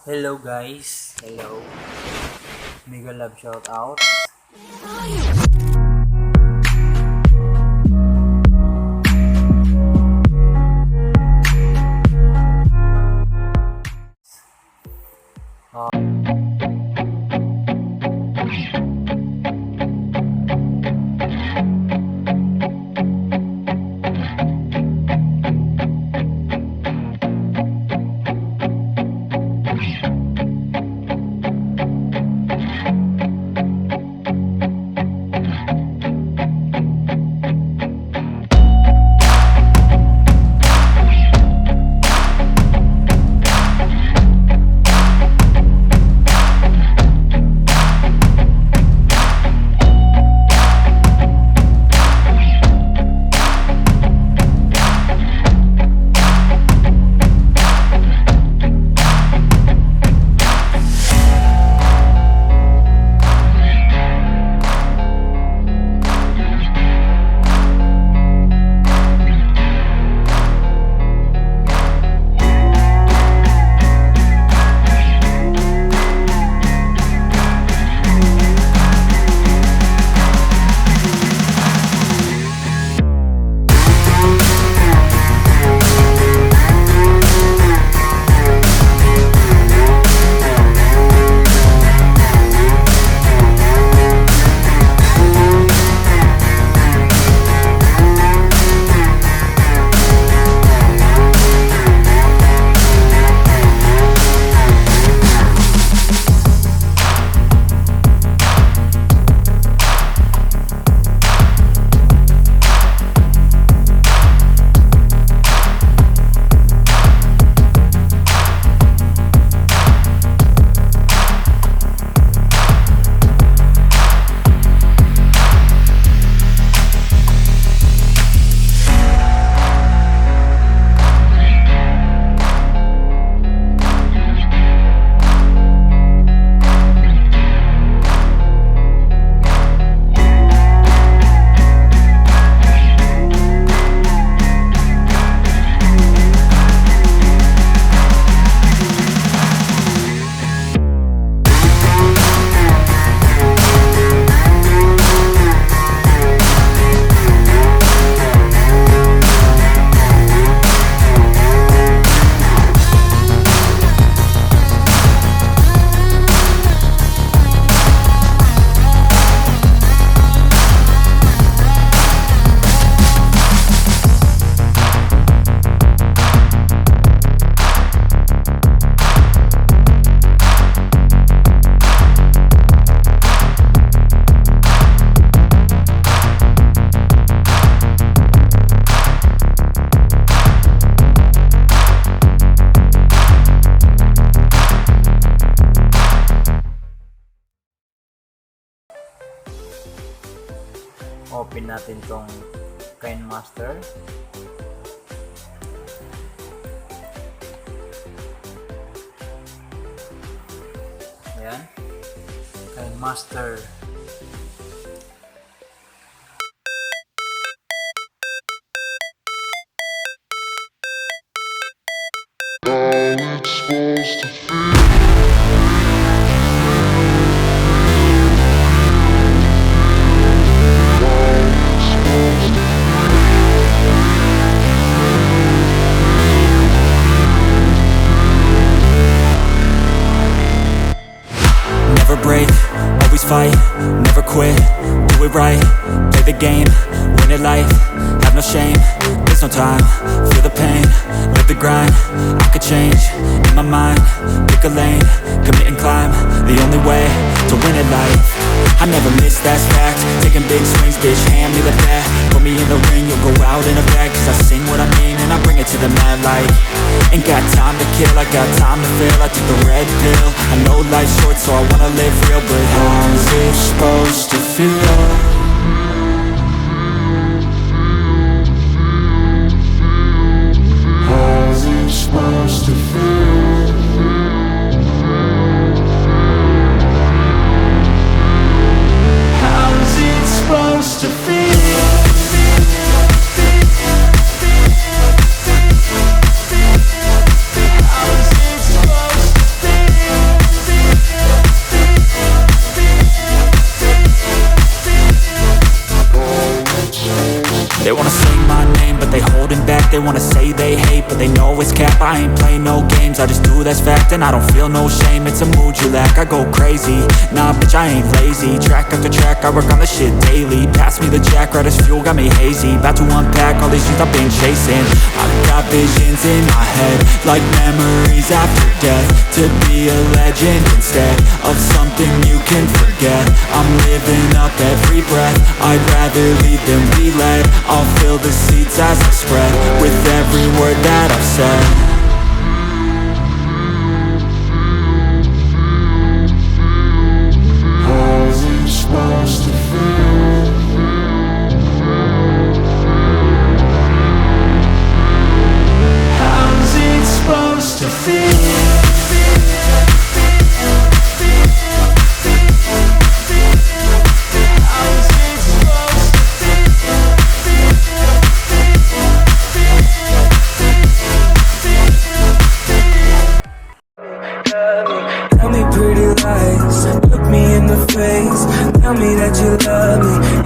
Hello guys, hello. Mega love shout out. Open natin tong KINEMASTER. Ayan. KINEMASTER. Never break, always fight, never quit, do it right, play the game, win it life, have no shame, there's no time, feel the pain, live the grind, I could change, in my mind, pick a lane, commit and climb, the only way to win it life, I never miss, that's fact, taking big swings, bitch, hand me the bat, put me in the ring, you'll go out in a bag, cause I sing what I mean and I bring it to the mad light, ain't got time to kill, I got time to feel, I took the red pill, I know life's short so I wanna live real, but how's it supposed to feel? How's it supposed to feel? How's it supposed to feel? How's it supposed to feel? wanna say they hate, but they know it's cap. I ain't play no games, I just do that's fact. And I don't feel no shame, it's a mood you lack. I go crazy, nah bitch I ain't lazy. Track after track, I work on this shit daily. Pass me the jack, right as fuel, got me hazy. About to unpack all these things I've been chasing. I've got visions in my head, like memories after death. To be a legend instead of something you can forget. I'm living up every breath, I'd rather lead than be led. I'll fill the seats as I spread, with every word that I've said. Tell me pretty lies, look me in the face. Tell me that you love me,